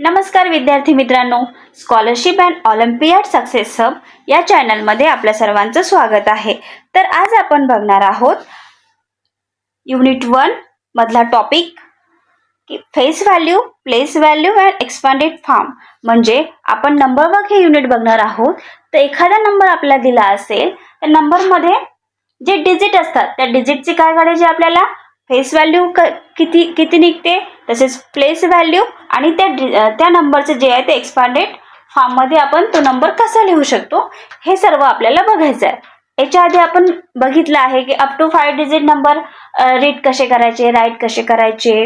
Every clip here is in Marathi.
नमस्कार विद्यार्थी मित्रांनो, scholarship and Olympiad success hub या चॅनलमध्ये आपल्या सर्वांचं स्वागत आहे. तर आज आपण बघणार आहोत युनिट 1 मधला टॉपिक की face value, place value and expanded form. म्हणजे आपण नंबर वर्ग हे युनिट बघणार आहोत. तर एखादा नंबर आपल्याला दिला असेल तर नंबरमध्ये जे डिजिट असतात त्या डिजिटची काय काढायची आपल्याला, फेस व्हॅल्यू किती निघते, तसेच प्लेस व्हॅल्यू आणि त्या नंबरचं जे आहे ते एक्सपांडेड फॉर्ममध्ये आपण तो नंबर कसा लिहू शकतो हे सर्व आपल्याला बघायचं आहे. याच्या आधी आपण बघितलं आहे की up to 5 digit number read कसे करायचे, राईट कसे करायचे,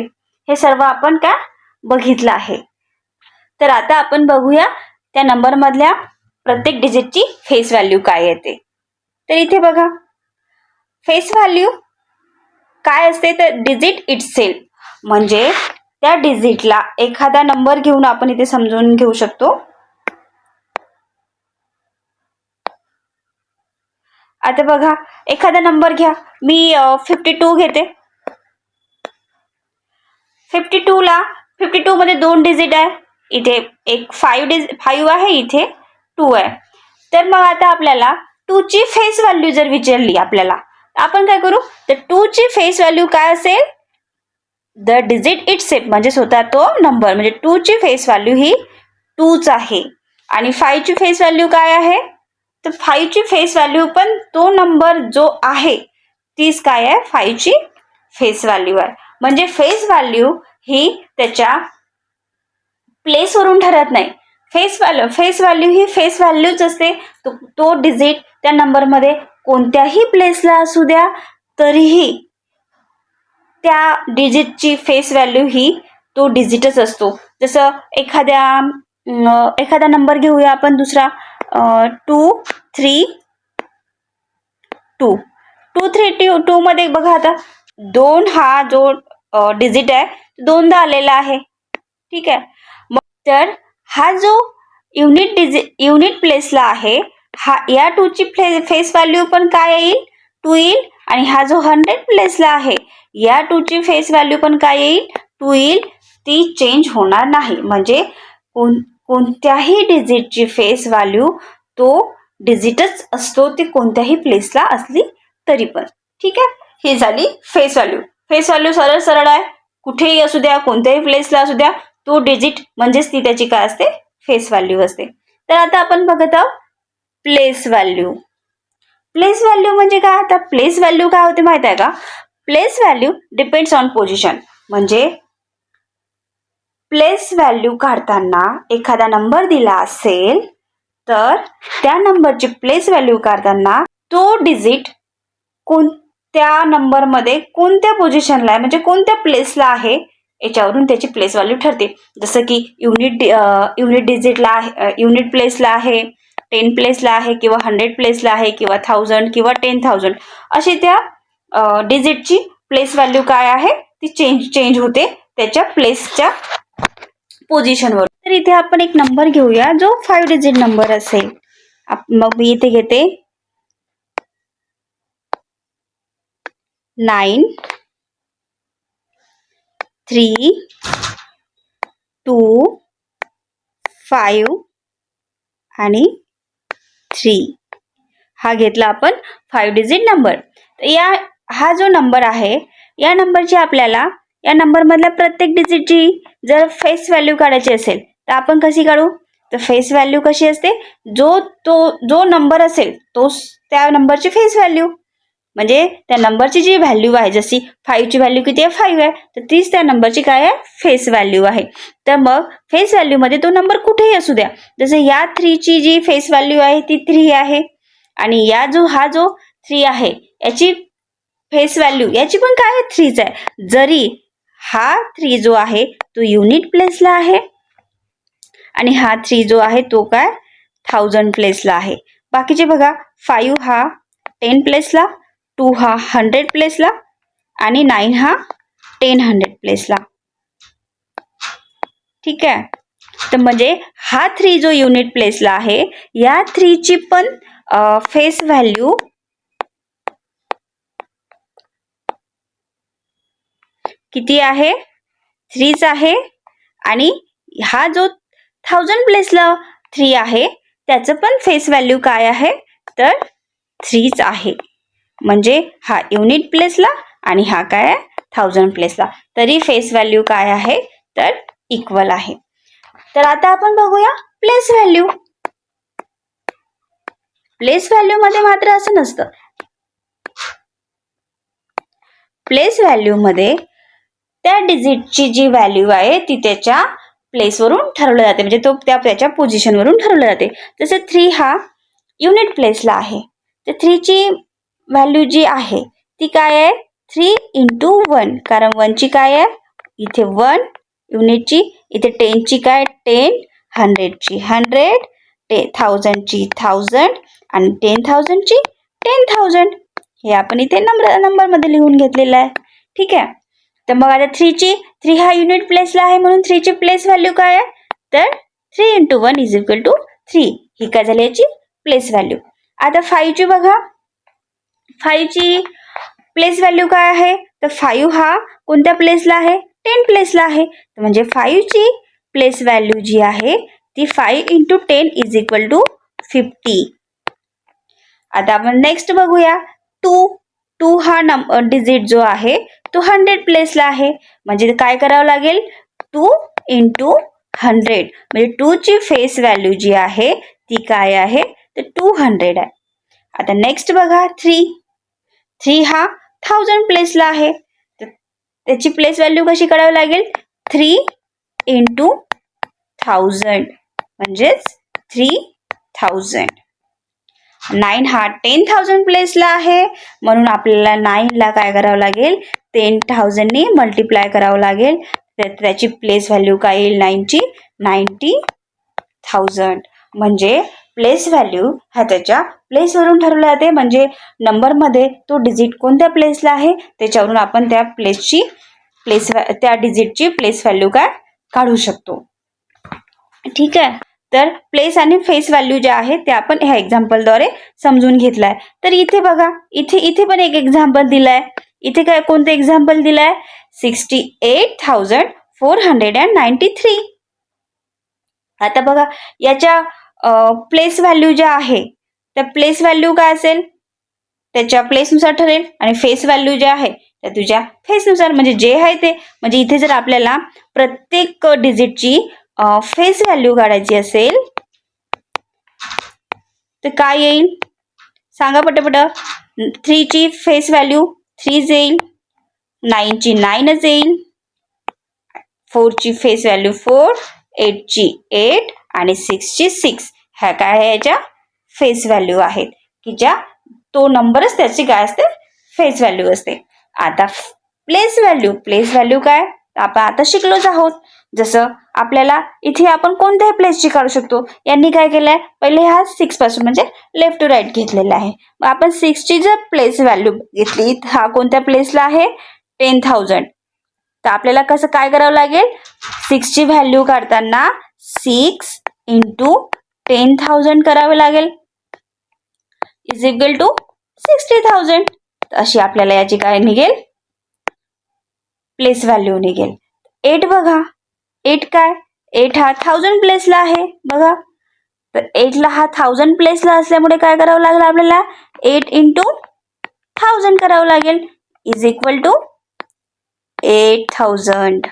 हे सर्व आपण काय बघितलं आहे. तर आता आपण बघूया त्या नंबरमधल्या प्रत्येक डिजिटची फेस व्हॅल्यू काय येते. तर इथे बघा, फेस व्हॅल्यू काय असते तर डिजिट इटसेल्फ, म्हणजे त्या डिजिटला एखादा नंबर घेऊन आपण इथे समजून घेऊ शकतो. आता बघा, एखादा नंबर घ्या, मी 52 घेते. 52 मध्ये 2 डिजिट आहे, इथे एक 5 आहे, इथे 2 आहे. तर मग आता आपल्याला 2 ची फेस व्हॅल्यू जर विचारली आपल्याला, आपण काय करू, तर 2 ची फेस व्हॅल्यू काय असेल, द डिजिट इटसेल्फ म्हणजे स्वतः तो नंबर, म्हणजे 2 ची फेस व्हॅल्यू ही 2च आहे. आणि 5 ची फेस व्हॅल्यू काय आहे, तर 5 ची फेस व्हॅल्यू पण तो नंबर जो आहे तीच काय आहे, 5 ची फेस व्हॅल्यू आहे. म्हणजे फेस व्हॅल्यू ही त्याच्या प्लेस वरून ठरत नाही. फेस व्हॅल्यू ही फेस व्हॅल्यूच असते. तो डिजिट त्या नंबरमध्ये कोणत्याही प्लेसला असू द्या तरीही त्या डिजिटची फेस व्हॅल्यू ही तो डिजिटच असतो. जसं एखादा नंबर घेऊया आपण दुसरा 2 3 2. 2 3 2 मध्ये बघा, आता 2 हा जो डिजिट आहे दोनदा आलेला आहे. ठीक आहे, मग तर हा जो युनिट प्लेसला आहे, हा या 2 ची फेस व्हॅल्यू पण काय येईल, 2 येईल. आणि हा जो 100 प्लेसला आहे, या 2 ची फेस व्हॅल्यू पण काय येईल, 2 येईल. ती चेंज होणार नाही. म्हणजे कोणत्याही डिजिटची फेस व्हॅल्यू तो डिजिटच असतो, ती कोणत्याही प्लेसला असली तरी पण. ठीक आहे, ही झाली फेस व्हॅल्यू. फेस व्हॅल्यू सरळ सरळ आहे, कुठेही असू द्या, कोणत्याही प्लेसला असू द्या, तो डिजिट म्हणजेच ती त्याची काय असते, फेस व्हॅल्यू असते. तर आता आपण बघत आहोत प्लेस व्हॅल्यू. प्लेस व्हॅल्यू म्हणजे काय, आता प्लेस व्हॅल्यू काय होते माहित आहे का, place value depends on position. म्हणजे प्लेस व्हॅल्यू काढताना एखादा नंबर दिला असेल तर त्या नंबरची प्लेस व्हॅल्यू काढताना तो डिजिट कोणत्या नंबरमध्ये कोणत्या पोझिशनला आहे, म्हणजे कोणत्या प्लेसला आहे, याच्यावरून त्याची प्लेस व्हॅल्यू ठरते. जसं की युनिट प्लेसला आहे, 10 प्लेसला आहे, किंवा 100 प्लेसला आहे, किंवा 1000 किंवा 10,000, अशी त्या डिजिटची प्लेस व्हॅल्यू काय आहे ती चेंज होते त्याच्या प्लेसच्या पोझिशनवर. तर इथे आपण एक नंबर घेऊया जो 5 डिजिट नंबर असेल. मग मी इथे घेते 9 3 2 5 आणि 3. हा घेतला आपण 5 डिजिट नंबर. हा जो नंबर आहे, या नंबरची आपल्याला या नंबरमधल्या प्रत्येक डिजिटची जर फेस व्हॅल्यू काढायची असेल तर आपण कशी काढू, तर फेस व्हॅल्यू कशी असते, जो नंबर असेल तोच त्या नंबरची फेस व्हॅल्यू. म्हणजे त्या नंबरची जी व्हॅल्यू आहे, जशी 5 ची व्हॅल्यू किती आहे, 5 आहे, तर तीच त्या नंबरची काय आहे, फेस व्हॅल्यू आहे. तर मग फेस व्हॅल्यू मध्ये तो नंबर कुठेही असू द्या, जसं या 3 ची जी फेस व्हॅल्यू आहे ती 3 आहे, आणि हा जो 3 आहे याची फेस व्हॅल्यू याची पण काय आहे, 3च आहे. जरी हा 3 जो आहे तो युनिट प्लेसला आहे आणि हा 3 जो आहे तो काय 1000 प्लेसला आहे. बाकीचे बघा, 5 हा 10 प्लेसला, 2 हा 100 प्लेसला आणि 9 हा 100 प्लेसला. ठीक आहे, तर म्हणजे हा 3 जो युनिट प्लेसला आहे, या 3 ची पण फेस व्हॅल्यू किती आहे, 3च आहे. आणि हा जो 1000 प्लेसला 3 आहे त्याचं पण फेस व्हॅल्यू काय आहे तर 3च आहे. म्हणजे हा युनिट प्लेसला आणि हा काय आहे 1000 प्लेसला, तरी फेस व्हॅल्यू काय आहे तर इक्वल आहे. तर आता आपण बघूया प्लेस व्हॅल्यू. प्लेस व्हॅल्यू मध्ये मात्र असं नसतं. प्लेस व्हॅल्यू मध्ये त्या डिजिटची जी व्हॅल्यू आहे ती त्याच्या प्लेसवरून ठरवलं जाते, म्हणजे तो त्याच्या पोझिशनवरून ठरवलं जाते. जसं 3 हा युनिट प्लेसला आहे, तर 3 ची व्हॅल्यू जी आहे ती काय आहे 3 × 1, कारण 1 ची काय आहे इथे 1 युनिटची, इथे 10 ची काय 10, 100 ची 100, 1000 ची 1000 आणि 10,000 ची 10,000. हे आपण इथे नंबरमध्ये लिहून घेतलेलं आहे. ठीक आहे. तर मग आता 3 हा युनिट प्लेसला आहे म्हणून 3 ची प्लेस व्हॅल्यू काय आहे तर 3 × 1 = 3. ही काय झाली याची प्लेस व्हॅल्यू. आता 5 ची बघा, 5 ची प्लेस व्हॅल्यू काय आहे तर 5 हा कोणत्या प्लेसला आहे 10 प्लेसला आहे, म्हणजे 5 ची प्लेस व्हॅल्यू जी आहे ती 5 × 10 = 50. आता आपण नेक्स्ट बघूया 2 हा डिजिट जो आहे तो 100 प्लेसला आहे, म्हणजे काय करावं लागेल 2 × 100, म्हणजे 2 ची फेस व्हॅल्यू जी आहे ती काय आहे तर 200 आहे. आता नेक्स्ट बघा 3 हा 1000 प्लेसला आहे, तर त्याची प्लेस व्हॅल्यू कशी करावी लागेल 3 × 1000 म्हणजेच 3000. 9 हा 10,000 प्लेसला आहे म्हणून आपल्याला 9 ला काय करावं लागेल 10,000 ने मल्टिप्लाय करावं लागेल, तर त्याची प्लेस व्हॅल्यू काय येईल 9 ची 90,000. म्हणजे प्लेस व्हॅल्यू हा त्याच्या प्लेसवरून ठरवला जाते, म्हणजे नंबरमध्ये तो डिजिट कोणत्या प्लेसला आहे त्याच्यावरून आपण त्या त्या डिजिटची प्लेस व्हॅल्यू काय काढू शकतो. ठीक आहे. तर प्लेस आणि फेस व्हॅल्यू ज्या आहेत त्या आपण ह्या एक्झाम्पलद्वारे समजून घेतलाय. तर इथे बघा, इथे पण एक एक्झाम्पल दिलाय. इथे काय कोणतं एक्झाम्पल दिलाय 68,493. आता बघा याच्या प्लेस व्हॅल्यू ज्या आहे त्या प्लेस व्हॅल्यू काय असेल त्याच्या प्लेसनुसार ठरेल, आणि फेस व्हॅल्यू जे आहे त्या तुझ्या फेसनुसार, म्हणजे जे आहे ते. म्हणजे इथे जर आपल्याला प्रत्येक डिजिटची फेस व्हॅल्यू काढायची असेल तर काय येईल सांगा पटपट. 3 ची फेस व्हॅल्यू 3 येईल, 9 ची 9च येईल, 4 ची फेस व्हॅल्यू 4, 8 ची 8 आणि 6 ची 6. ह्या काय आहे याच्या फेस व्हॅल्यू आहेत की ज्या तो नंबरच त्याची काय असते फेस व्हॅल्यू असते. आता प्लेस व्हॅल्यू काय आपण आता शिकलोच आहोत. जसं आपल्याला इथे आपण कोणत्याही प्लेसची काढू शकतो. यांनी काय केलंय पहिले हा 6 पासून म्हणजे लेफ्ट टू राईट घेतलेला आहे. मग आपण 6 ची जर प्लेस व्हॅल्यू घेतली, हा कोणत्या प्लेसला आहे 10,000, तर आपल्याला कसं काय करावं लागेल 6 ची व्हॅल्यू काढताना 6 × 10,000 करावे लागेल = 60,000. अशी आपल्याला याची काय निघेल प्लेस व्हॅल्यू निघेल. 8 बघा, 8 काय 8 हा 1000 प्लेसला आहे बघा, तर 8 ला हा 1000 प्लेसला असल्यामुळे काय करावं लागेल आपल्याला 8 × 1000 करावं लागेल = 8,000.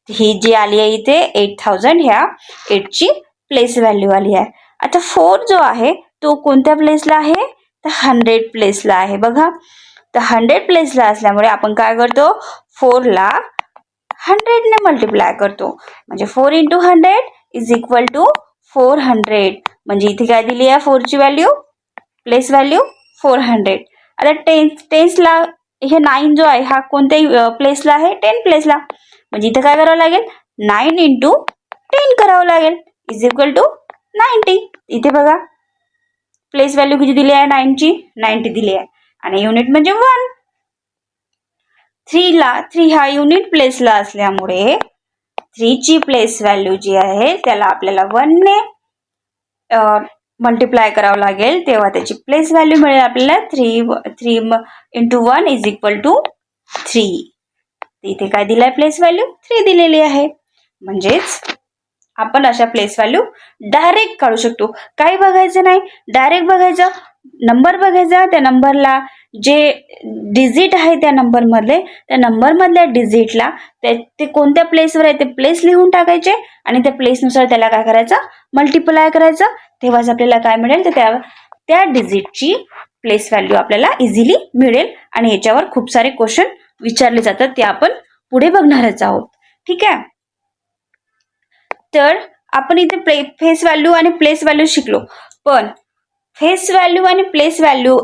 ही जी आली आहे इथे 8,000 ह्या 8 ची प्लेस व्हॅल्यू आली आहे. आता 4 जो आहे तो कोणत्या प्लेसला आहे तर 100 प्लेसला आहे बघा. तर 100 प्लेसला असल्यामुळे आपण काय करतो 4 ला 100 ने मल्टिप्लाय करतो, म्हणजे 4 × 100 = 400. म्हणजे इथे काय दिली आहे 4 ची व्हॅल्यू प्लेस व्हॅल्यू 400. आता 10 ला हे 9 जो आहे हा कोणत्या प्लेसला आहे 10 प्लेसला, म्हणजे इथे काय करावं लागेल 9 × 10 करावं लागेल = 90. इथे बघा प्लेस व्हॅल्यू किती दिली आहे 9 ची 90 दिली आहे, आणि युनिट म्हणजे 1. 3 हा युनिट प्लेसला असल्यामुळे 3 ची प्लेस व्हॅल्यू जी आहे त्याला आपल्याला 1 ने मल्टिप्लाय करावं लागेल, तेव्हा त्याची प्लेस व्हॅल्यू मिळेल आपल्याला 3 × 1 = 3. इथे काय दिलाय प्लेस व्हॅल्यू 3 दिलेली आहे. म्हणजेच आपण अशा प्लेस व्हॅल्यू डायरेक्ट काढू शकतो. काही बघायचं नाही, डायरेक्ट बघायचं, नंबर बघायचा, त्या नंबरला जे डिजिट आहे त्या नंबरमधले, त्या नंबरमधल्या डिजिटला ते कोणत्या प्लेसवर आहे ते प्लेस लिहून टाकायचे आणि त्या प्लेसनुसार त्याला काय करायचं, मल्टिप्लाय करायचं. तेव्हाच आपल्याला काय मिळेल, तर त्या डिजिटची प्लेस व्हॅल्यू आपल्याला इझिली मिळेल. आणि याच्यावर खूप सारे क्वेश्चन विचारले जातात, ते आपण पुढे बघणारच आहोत. ठीक आहे. तर आपण इथे फेस व्हॅल्यू आणि प्लेस व्हॅल्यू शिकलो, पण फेस व्हॅल्यू आणि प्लेस व्हॅल्यू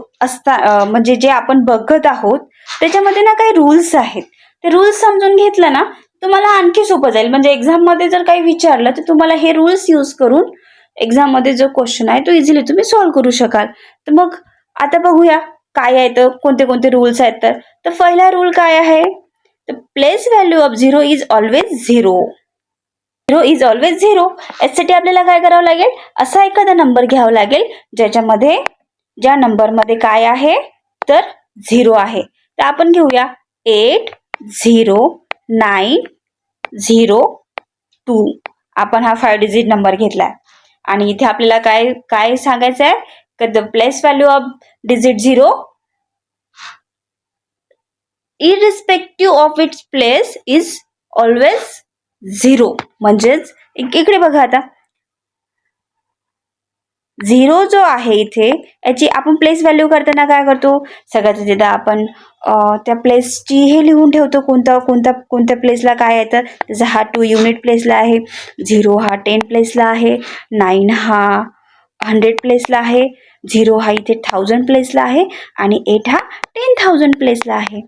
म्हणजे जे आपण बघत आहोत त्याच्यामध्ये ना काही रूल्स आहेत. ते रूल्स समजून घेतलं ना तुम्हाला आणखी सोपं जाईल. म्हणजे एक्झाममध्ये जर काही विचारलं तर तुम्हाला हे रूल्स यूज करून एक्झाममध्ये जो क्वेश्चन आहे तो इझिली तुम्ही सॉल्व्ह करू शकाल. तर मग आता बघूया काय आहे, तर कोणते कोणते रूल्स आहेत. तर पहिला रूल काय आहे, तर place value of 0 is always 0. 0 is always 0. यासाठी आपल्याला काय करावं लागेल, असा एखादा नंबर घ्यावा लागेल ज्या नंबरमध्ये काय आहे, तर 0 आहे. तर आपण घेऊया 80902. आपण हा 5 डिजिट नंबर घेतलाय आणि इथे आपल्याला काय काय सांगायचं आहे, की the place value of digit 0 irrespective of its place is always 0. म्हणजेच इकडे बघा, आता 0 जो आहे इथे, याची आपण प्लेस व्हॅल्यू करताना काय करतो, सगळ्यात आधी आपण त्या प्लेसची हे लिहून ठेवतो, कोणत्या प्लेसला काय येतं. जसं हा 2 युनिट प्लेसला आहे, 0 हा 10 प्लेसला आहे, 9 हा 100 प्लेसला आहे, 0 हा इथे 1000 प्लेसला आहे आणि 8 हा 10,000 प्लेसला आहे.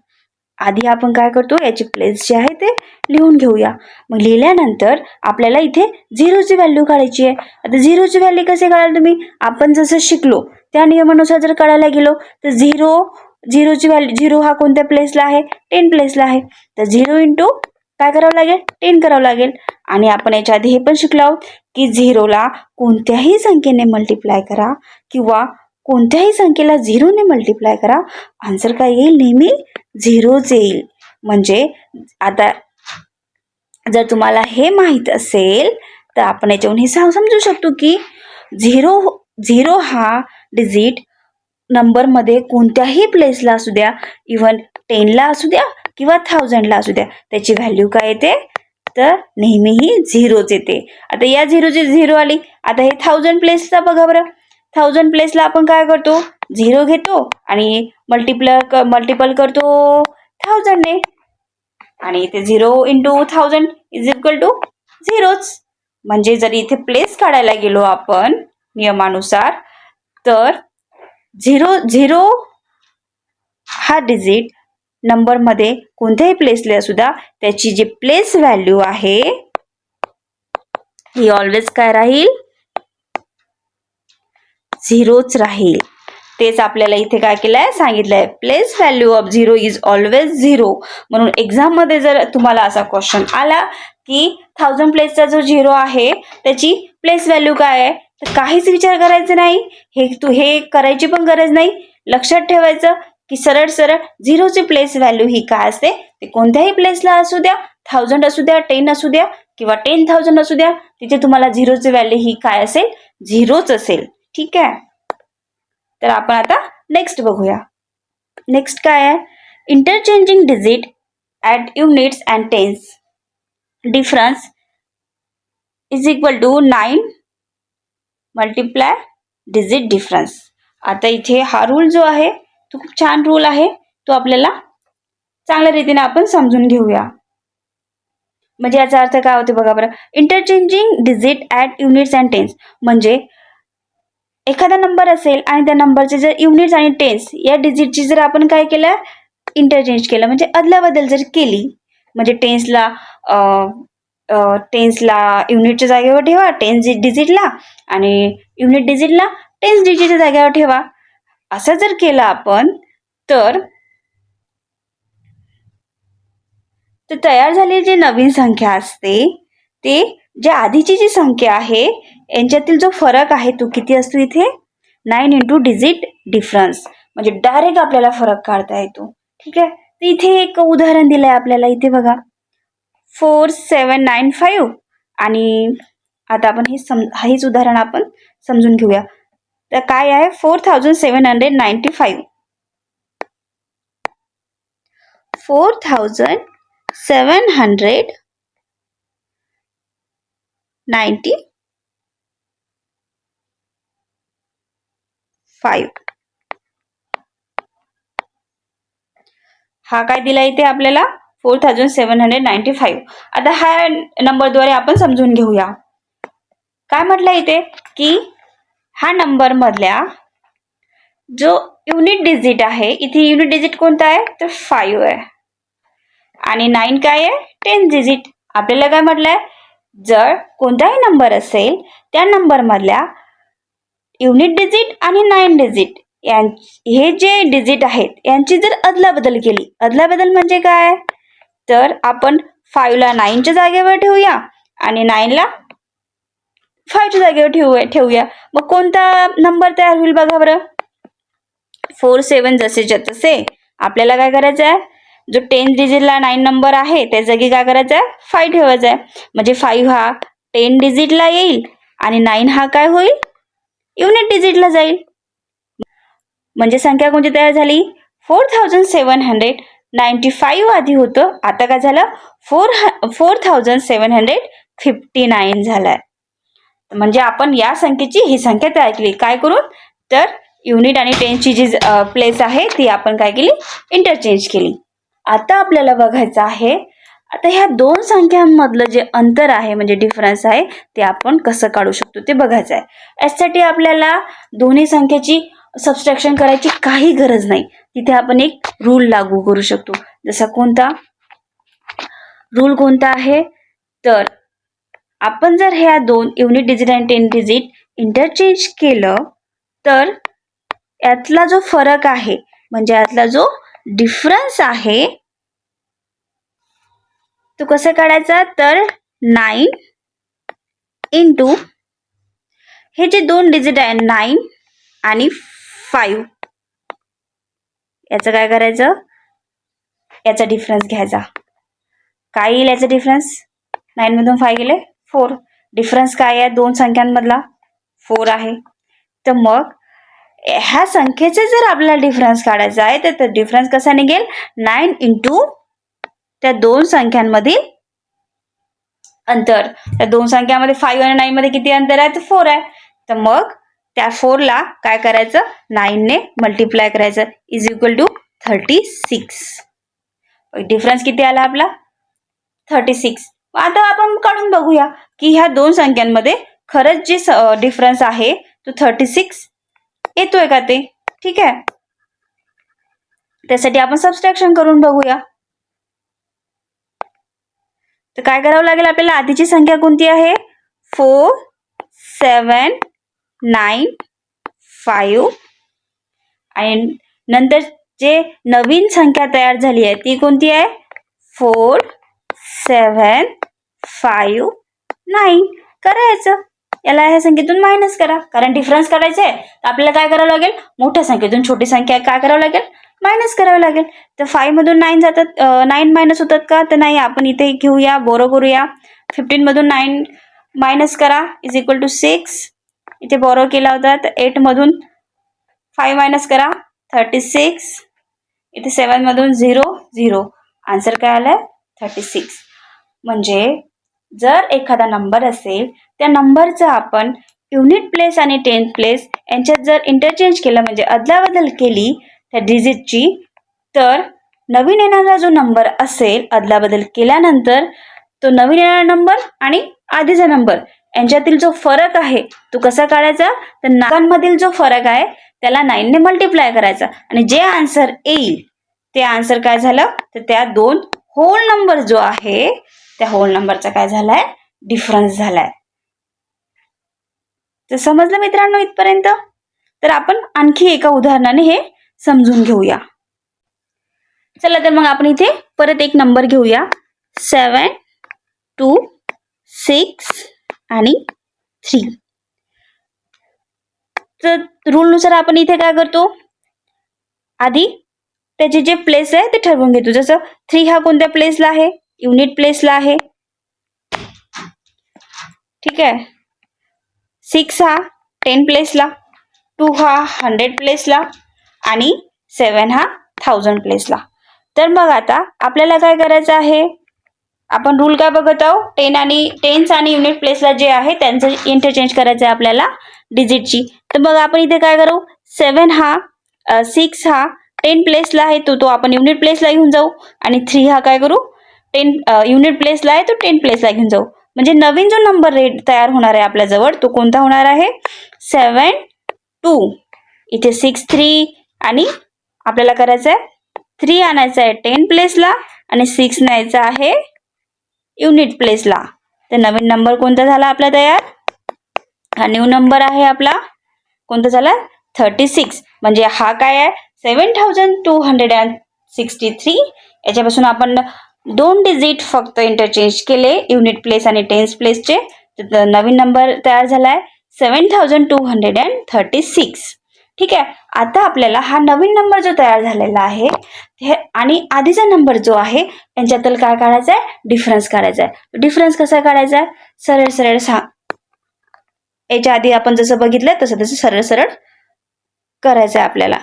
आधी आपण काय करतो, याची प्लेस जी आहे ते लिहून घेऊया. मग लिहिल्यानंतर आपल्याला इथे 0ची व्हॅल्यू काढायची आहे. आता 0ची व्हॅल्यू कसे काढाल तुम्ही, आपण जसं शिकलो त्या नियमानुसार जर काढायला गेलो तर 0ची व्हॅल्यू, 0 हा कोणत्या प्लेसला आहे, 10 प्लेसला आहे. तर 0 इंटू काय करावं लागेल, 10 करावं लागेल. आणि आपण याच्या आधी हे पण शिकलो आहोत की 0ला कोणत्याही संख्येने मल्टिप्लाय करा किंवा कोणत्याही संख्येला 0ने मल्टिप्लाय करा, आन्सर काय येईल, नेहमी 0च येईल. म्हणजे आता जर तुम्हाला हे माहीत असेल तर आपण याच्यावरून हे समजू शकतो की 0 हा डिजिट नंबरमध्ये कोणत्याही प्लेसला असू द्या, इव्हन 10ला असू द्या किंवा 1000ला असू द्या, त्याची व्हॅल्यू काय येते, तर नेहमीही 0च येते. आता या 0ची 0 आली. आता हे 1000 प्लेसला बघा बरं, 1000 प्लेसला आपण काय करतो, 0 घेतो आणि मल्टिपल करतो 1000ने, आणि इथे 0 इंटू 1000 इज इक्वल टू 0च. म्हणजे जर इथे प्लेस काढायला गेलो आपण नियमानुसार, तर 0 हा डिजिट नंबरमध्ये कोणत्याही प्लेसला असू द्या, त्याची जी प्लेस व्हॅल्यू आहे ही ऑलवेज काय राहील, 0च राहील. तेच आपल्याला इथे काय केलंय, सांगितलंय, place value of 0 is always 0. म्हणून एक्झाममध्ये जर तुम्हाला असा क्वेश्चन आला की 1000 प्लेसचा जो 0 आहे त्याची प्लेस व्हॅल्यू काय आहे, तर काहीच विचार करायचं नाही, हे करायची पण गरज नाही. लक्षात ठेवायचं की सरळ 0ची प्लेस व्हॅल्यू ही काय असते, ते कोणत्याही प्लेसला असू द्या, 1000 असू द्या, 10 असू द्या किंवा 10,000 असू द्या, तिथे तुम्हाला 0ची व्हॅल्यू ही काय असेल, 0च असेल. ठीक आहे. तर आपण आता नेक्स्ट बघूया. नेक्स्ट काय आहे, interchanging digit at units and tens difference is equal to 9 multiply digit difference. आता इथे हा रूल जो आहे तो खूप छान रूल आहे, तो आपल्याला चांगल्या रीतीने आपण समजून घेऊया. म्हणजे याचा अर्थ काय होते बघा बरं, interchanging digit at units and tens म्हणजे एखादा नंबर असेल आणि त्या नंबरचे जर युनिट्स आणि टेन्स या डिजिटची जर आपण काय केलं, इंटरचेंज केलं, म्हणजे अदलाबदल जर केली, म्हणजे टेन्सला युनिटच्या जागेवर ठेवा, टेन्स डिजिटला, आणि युनिट डिजिटला टेन्स डिजिटच्या जागेवर ठेवा, असं जर केलं आपण, तर तयार झालेली जी नवीन संख्या असते ते ज्या आधीची जी संख्या आहे यांच्यातील जो फरक आहे तो किती असतो, इथे 9 इंटू डिजिट डिफरन्स. म्हणजे डायरेक्ट आपल्याला फरक काढता येतो. ठीक आहे. तर इथे एक उदाहरण दिलंय आपल्याला, इथे बघा 4795 आणि आता आपण हेच उदाहरण आपण समजून घेऊया. तर काय आहे 4795. 4795. हा काय दिला इथे आपल्याला 4795. आता ह्या नंबरद्वारे आपण समजून घेऊया. काय म्हटलं इथे की हा नंबर मधल्या जो युनिट डिजिट आहे, इथे युनिट डिजिट कोणता आहे तर 5 आहे आणि 9 काय आहे 10 डिजिट. आपल्याला काय म्हटलंय, जर कोणताही नंबर असेल त्या नंबर मधल्या युनिट डिजिट आणि 9 डिजिट हे जे डिजिट आहेत यांची जर अदलाबदल केली, अदलाबदल म्हणजे काय तर आपण 5 ला 9च्या जागेवर ठेवूया आणि 9 ला 5च्या जागेवर ठेवूया. मग कोणता नंबर तयार होईल बघा बरं. 4 7 जसेच्या तसे आपल्याला काय करायचं आहे, जो 10 डिजिटला 9 नंबर आहे त्या जागी काय करायचं आहे 5 ठेवायचा आहे. म्हणजे 5 हा 10 डिजिटला येईल आणि 9 हा काय होईल युनिट डिजिटला जाईल. म्हणजे संख्या कोणती तयार झाली 4795 आधी होतं, आता काय झालं 4759 झालाय. म्हणजे आपण या संख्येची ही संख्या तयार केली काय करून तर युनिट आणि 10ची जी प्लेस आहे ती आपण काय केली इंटरचेंज केली. आता आपल्याला बघायचं आहे, आता ह्या दोन संख्यांमधलं जे अंतर आहे म्हणजे डिफरन्स आहे ते आपण कसं काढू शकतो ते बघायचं आहे. यासाठी आपल्याला दोन्ही संख्येची सबट्रॅक्शन करायची काही गरज नाही. तिथे आपण एक रूल लागू करू शकतो. जसा कोणता रूल कोणता आहे तर आपण जर ह्या दोन युनिट डिजिट आणि 10 डिजिट इंटरचेंज केलं तर यातला जो फरक आहे म्हणजे यातला जो डिफरन्स आहे तो कसं काढायचा तर 9 इंटू हे जे दोन डिजिट आहे 9 आणि 5 याचं काय करायचं, याचा डिफरन्स घ्यायचा. काय येईल याचा डिफरन्स, 9 मधून 5 गेले 4. डिफरन्स काय आहे दोन संख्यांमधला 4 आहे. तर मग ह्या संख्येचे जर आपल्याला डिफरन्स काढायचा आहे तर डिफरन्स कसा निघेल 9 इंटू त्या दोन संख्यांमधील अंतर. त्या दोन संख्यामध्ये 5 आणि 9 मध्ये किती अंतर आहे तर 4 आहे. तर मग त्या 4 ला काय करायचं 9 ने मल्टिप्लाय करायचं इज इक्वल टू 36. डिफरन्स किती आला आपला 36. आता आपण काढून बघूया की ह्या दोन संख्यांमध्ये खरंच जे डिफरन्स आहे तो 36 येतोय का ते. ठीक आहे, त्यासाठी आपण सबट्रॅक्शन करून बघूया. तर काय करावं लागेल आपल्याला, आधीची संख्या कोणती आहे 4795 आणि नंतर जे नवीन संख्या तयार झाली आहे ती कोणती आहे 4759. करायचं याला ह्या संख्येतून मायनस करा, कारण डिफरन्स काढायचा आहे तर आपल्याला काय करावं लागेल मोठ्या संख्येतून छोटी संख्या काय करावं लागेल मायनस करावं लागेल. तर 5 मधून 9 जातात, 9 मायनस होतात का तर नाही. आपण इथे घेऊया बोरो करूया. 15 मधून 9 मायनस करा इज इक्वल टू 6. इथे बोरो केला होता तर 8 मधून 5 मायनस करा 36. इथे 7 मधून 0 0. आन्सर काय आलाय 36. म्हणजे जर एखादा नंबर असेल त्या नंबरचा आपण युनिट प्लेस आणि 10 प्लेस यांच्यात जर इंटरचेंज केलं म्हणजे अदलाबदल केली त्या डिजिटची तर नवीन येणारा जो नंबर असेल अदलाबदल केल्यानंतर तो नवीन येणारा नंबर आणि आधीचा नंबर यांच्यातील जो फरक आहे तो कसा काढायचा तर नागांमधील जो फरक आहे त्याला 9 ने मल्टिप्लाय करायचा आणि जे आन्सर येईल ते आन्सर काय झालं तर त्या दोन होल नंबर जो आहे त्या होल नंबरचा काय झालाय डिफरन्स झालाय. तर समजलं मित्रांनो इथपर्यंत. तर आपण आणखी एका उदाहरणाने हे समजून घेऊया. चला तर मग आपण इथे परत एक नंबर घेऊया 7 2 6 आणि 3. तर रूल नुसार आपण इथे काय करतो आधी त्याचे जे प्लेस आहे ते ठरवून घेतो. जसं 3 हा कोणत्या प्लेसला आहे युनिट प्लेसला आहे. ठीक आहे. 6 हा 10 प्लेसला, 2 हा 100 प्लेसला आणि 7 हा 1000 प्लेसला. तर मग आता आपल्याला काय करायचं आहे, आपण रूल काय बघत आहोत, टेन्स आणि युनिट प्लेसला जे आहे त्यांचं इंटरचेंज करायचं आहे आपल्याला डिजिटची. तर मग आपण इथे काय करू, 6 हा 10 प्लेसला आहे तो आपण युनिट प्लेसला घेऊन जाऊ आणि 3 हा काय करू, 10 युनिट प्लेसला आहे तो 10 प्लेसला घेऊन जाऊ. म्हणजे नवीन जो नंबर तयार होणार आहे आपल्याजवळ तो कोणता होणार आहे, 7 2. इथे 6 3 आणि आपल्याला करायचं आहे 3 आणायचं आहे 10 प्लेसला आणि 6 न्यायचा आहे युनिट प्लेसला. तर नवीन नंबर कोणता झाला आपला तयार, हा न्यू नंबर आहे आपला, कोणता झाला 36. म्हणजे हा काय आहे 7263. याच्यापासून आपण 2 डिजिट फक्त इंटरचेंज केले युनिट प्लेस आणि टेन्स प्लेसचे, तर नवीन नंबर तयार झाला आहे 7236. ठीक आहे. आता आपल्याला हा नवीन नंबर जो तयार झालेला आहे आणि आधीचा नंबर जो आहे यांच्यातील काय काढायचा आहे, डिफरन्स काढायचा आहे. डिफरन्स कसा काढायचा आहे, सरळ सरळ याच्या आधी आपण जसं बघितलं तसं तसं सरळ सरळ करायचं आहे आपल्याला.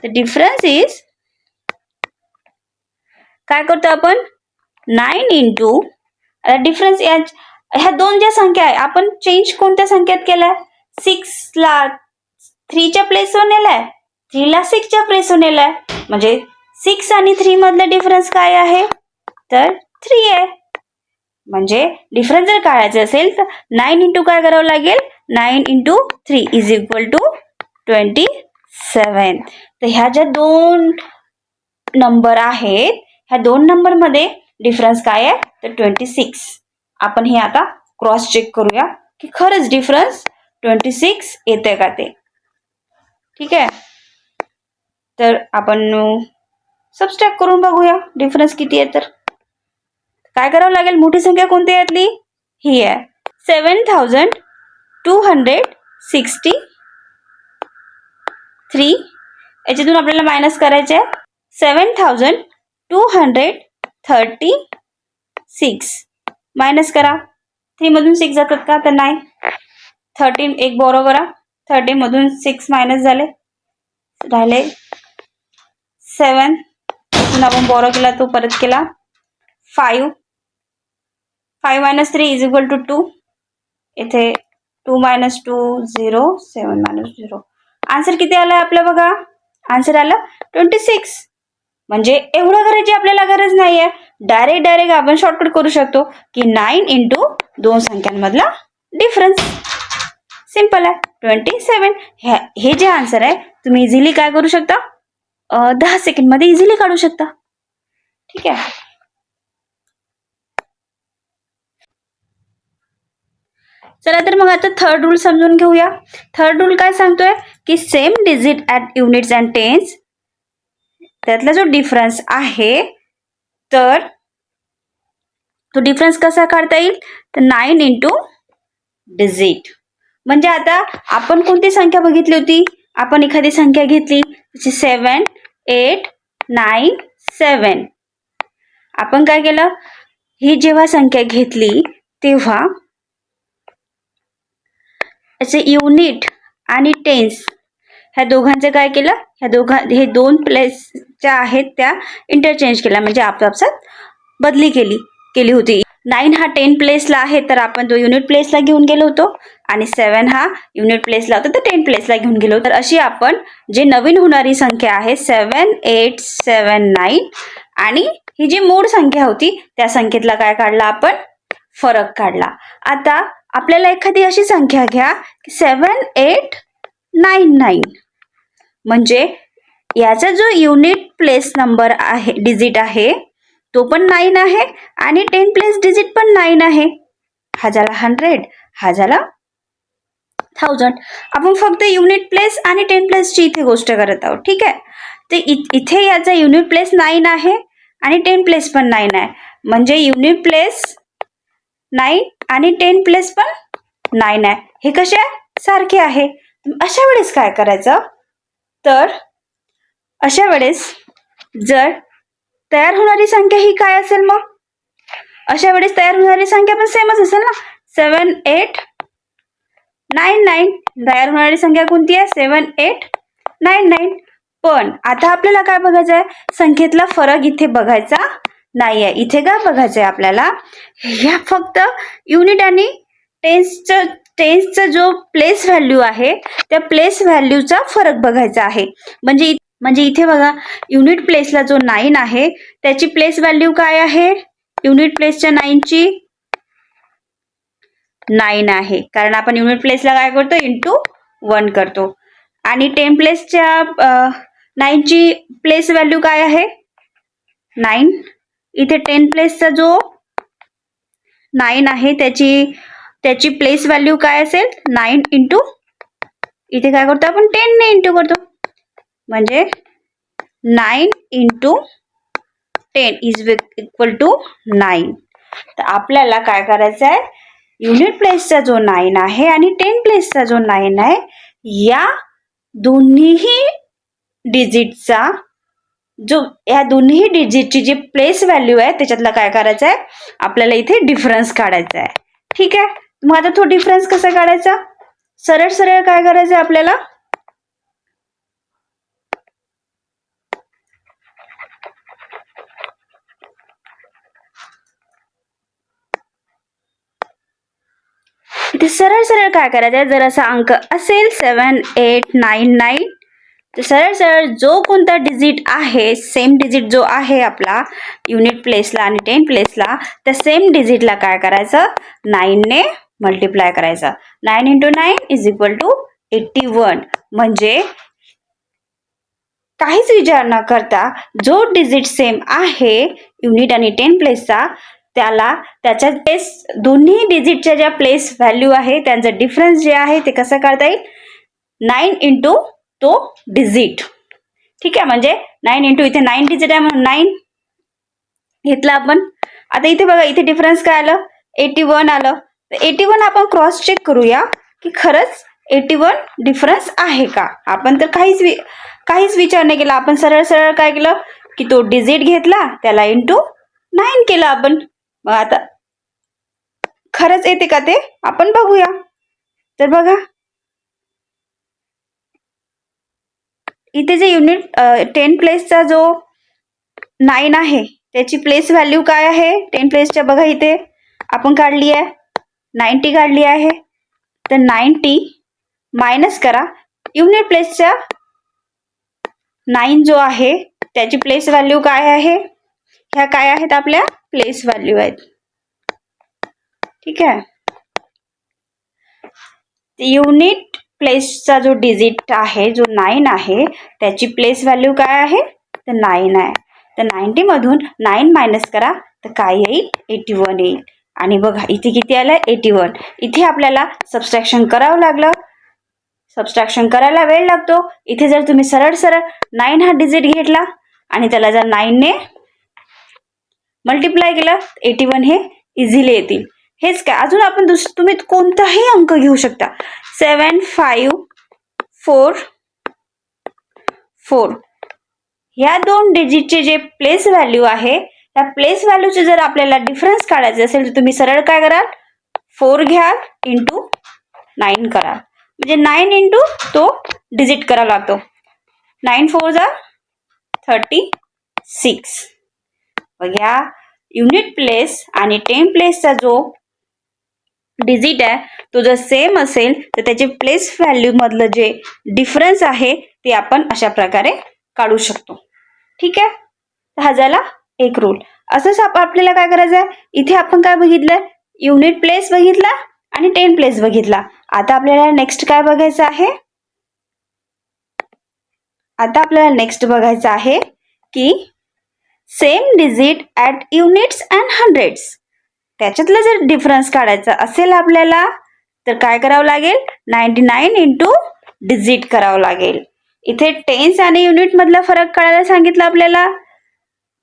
तर डिफरन्स इज, काय करतो आपण, 9 इंटू डिफरन्स. ह्या दोन ज्या संख्या आहे आपण चेंज कोणत्या संख्येत केलाय, 6 ला 3 च्या प्लेसवर नेलाय, 3 ला 6 च्या प्लेसवर नेलाय. म्हणजे 6 आणि 3 मधला डिफरन्स काय आहे, तर 3 आहे. म्हणजे डिफरन्स जर काढायचा असेल तर 9 इंटू काय करावं लागेल, 9 इंटू 3 इज इक्वल टू 27. तर ह्या ज्या दोन नंबर आहेत ह्या दोन नंबर मध्ये डिफरन्स काय आहे, तर 26. आपण हे आता क्रॉस चेक करूया की खरंच डिफरन्स 26 येते का ते. ठीक आहे. तर आपण सबस्ट्रॅक्ट करून बघूया डिफरन्स किती आहे. तर काय करावं लागेल, मोठी संख्या कोणती आहे यातली, ही आहे 7263. याच्यातून आपल्याला मायनस करायचे आहे 7236. मायनस करा, 3 मधून 6 जातात का, तर नाही. 13 एक बोरो करा, 13 मधून 6 मायनस झाले, राहिले 7. आपण बोरो केला तो परत केला 5. 5 minus 3 is equal to 2. इथे 2 minus 2 0, 7 minus 0. आन्सर किती आला आपला बघा, आन्सर आला 26. म्हणजे एवढं करायची आपल्याला गरज नाहीये, डायरेक्ट आपण शॉर्टकट करू शकतो की 9 इंटू दोन संख्यांमधला डिफरन्स. सिंपल आहे 27. हे जे आन्सर आहे तुम्ही इझिली काय करू शकता, 10 सेकंड मध्ये इझिली काढू शकता. ठीक आहे. चला तर मग आता थर्ड रूल समजून घेऊया. थर्ड रूल काय सांगतोय की same digit at units and tens, त्यातला जो डिफरन्स आहे तर तो डिफरन्स कसा काढता येईल, तर 9 इंटू डिजिट. म्हणजे आता आपण कोणती संख्या बघितली होती, आपण एखादी संख्या घेतली 7 8 9 7. आपण काय केलं, ही जेव्हा संख्या घेतली तेव्हा असे युनिट आणि टेन्स ह्या दोघांचं काय केलं, हे दोन प्लेसच्या आहेत त्या इंटरचेंज केल्या, म्हणजे आपापसात बदली केली होती. 9 हा 10 प्लेसला आहे तर आपण तो युनिट प्लेसला घेऊन गेलो होतो आणि 7 हा युनिट प्लेसला होता तर 10 प्लेसला घेऊन गेलो. तर अशी आपण जे नवीन होणारी संख्या आहे 7 8 7 9 आणि ही जी मूळ संख्या होती त्या संख्येतला काय काढला आपण, फरक काढला. आता आपल्याला एखादी अशी संख्या घ्या 7 8 9 9. म्हणजे याचा जो युनिट प्लेस नंबर आहे, डिजिट आहे तो पण 9 आहे आणि 10 प्लेस डिजिट पण 9 आहे. हा झाला 100, हा झाला 1000. आपण फक्त युनिट प्लेस आणि 10 प्लेसची इथे गोष्ट करत आहोत. ठीक आहे. तर इथे याचा युनिट प्लेस 9 आहे आणि 10 प्लेस पण 9 आहे. म्हणजे युनिट प्लेस 9 आणि 10 प्लेस पण 9 आहे. हे कसे सारखे आहे. अशा वेळेस काय करायचं, तर अशा वेळेस जर तयार होणारी संख्या ही काय असेल, मग अशा वेळेस तयार होणारी संख्या पण सेमच असेल ना. 7899 तयार होणारी संख्या कोणती आहे? 7899. पण आता आपल्याला काय बघायचं आहे? संख्येतला फरक इथे बघायचा नाही आहे. इथे काय बघायचं आहे आपल्याला? ह्या फक्त युनिट आणि टेन्सचा जो प्लेस व्हॅल्यू आहे त्या प्लेस व्हॅल्यूचा फरक बघायचा आहे. म्हणजे इथे बघा, युनिट प्लेसला जो 9 आहे त्याची प्लेस व्हॅल्यू काय आहे? युनिट प्लेसच्या 9ची 9 आहे, कारण आपण युनिट प्लेसला काय करतो? इंटू 1 करतो. आणि 10 प्लेसच्या 9ची प्लेस व्हॅल्यू काय आहे? 9. इथे 10 प्लेसचा जो 9 आहे त्याची प्लेस व्हॅल्यू काय असेल? 9 इंटू, इथे काय करतो आपण? 10 ने इंटू करतो, म्हणजे 9 इंटू 10 इज इक्वल टू 9. तर आपल्याला काय करायचं आहे? युनिट प्लेसचा जो 9 आहे आणि 10 प्लेसचा जो 9 आहे या दोन्ही डिजिटचा या दोन्ही डिजिटची जी प्लेस व्हॅल्यू आहे त्याच्यातला काय करायचं आहे? आपल्याला इथे डिफरन्स काढायचा आहे. ठीक आहे. मग आता तो डिफरन्स कसा काढायचा? सरळ सरळ काय करायचं आहे आपल्याला? इथे सरळ सरळ काय करायचं आहे? जर असा अंक असेल 7899 तर सरळ सरळ जो कोणता डिजिट आहे, सेम डिजिट जो आहे आपला युनिट प्लेसला आणि 10 प्लेसला, त्या सेम डिजिटला काय करायचं? 9 ने मल्टिप्लाय करायचं. 9 इंटू 9 इज इक्वल टू 81. म्हणजे काहीच विचार न करता जो डिजिट सेम आहे युनिट आणि 10 प्लेसचा त्याच्या प्लेस दोन्ही डिजिटच्या ज्या प्लेस व्हॅल्यू आहे त्यांचा डिफरन्स जे आहे ते कसं काढता येईल? 9 इंटू तो डिजिट. ठीक आहे. म्हणजे 9 इंटू इथे 9 डिजिट आहे म्हणून 9 घेतला आपण. आता इथे बघा, इथे डिफरन्स काय आलं? 81 आलं. तर 81 आपण क्रॉस चेक करूया की खरंच 81 डिफरन्स आहे का. आपण तर काहीच विचार नाही केला. आपण सरळ सरळ काय केलं की तो डिजिट घेतला, त्याला इंटू 9 केलं आपण. मग आता खरंच येते का ते आपण बघूया. तर बघा, इथे जे युनिट 10 प्लेसचा जो 9 आहे त्याची प्लेस व्हॅल्यू काय आहे? 10 प्लेसच्या बघा इथे आपण काढली आहे 90 काढली आहे. तर 90 मायनस करा युनिट प्लेसच्या 9 जो आहे त्याची प्लेस व्हॅल्यू काय आहे? ह्या काय आहेत? आपल्या प्लेस व्हॅल्यू आहेत. ठीक आहे. युनिट प्लेसचा जो डिजिट आहे जो 9 आहे त्याची प्लेस व्हॅल्यू काय आहे? तर 9 आहे. तर 90 मधून 9 मायनस करा तर काय येईल? 81 येईल. आणि बघा इथे किती आलं? 81. इथे आपल्याला सबट्रॅक्शन करावं लागलं. सबट्रॅक्शन करायला वेळ लागतो. इथे जर तुम्ही सरळ सरळ 9 हा डिजिट घेतला आणि त्याला जर 9 ने मल्टिप्लाय केलं 81 हे इझिली येतील. हेच काय, अजून आपण तुम्ही कोणताही अंक घेऊ शकता. 7544 ह्या दोन डिजिटचे जे प्लेस व्हॅल्यू आहे त्या प्लेस व्हॅल्यूचे जर आपल्याला डिफरन्स काढायचे असेल तर तुम्ही सरळ काय कराल? 4 घ्याल इंटू 9 कराल. म्हणजे 9 इंटू तो डिजिट करावा लागतो. 9 4 जा 36. बघा, युनिट प्लेस आणि 10 प्लेसचा जो डिजिट आहे तो जर सेम असेल तर त्याचे प्लेस व्हॅल्यू मधलं जे डिफरन्स आहे ते आपण अशा प्रकारे काढू शकतो. ठीक आहे. हा झाला एक रूल. असंच आपल्याला काय करायचं आहे? इथे आपण काय बघितलं? युनिट प्लेस बघितला आणि 10 प्लेस बघितला. आता आपल्याला नेक्स्ट काय बघायचं आहे? आता आपल्याला नेक्स्ट बघायचं आहे की same digit at units and hundreds, त्याच्यातलं जर डिफरन्स काढायचा असेल आपल्याला तर काय करावं लागेल? 99 इंटू डिजिट करावं लागेल. इथे टेन्स आणि युनिट मधला फरक काढायला सांगितलं आपल्याला,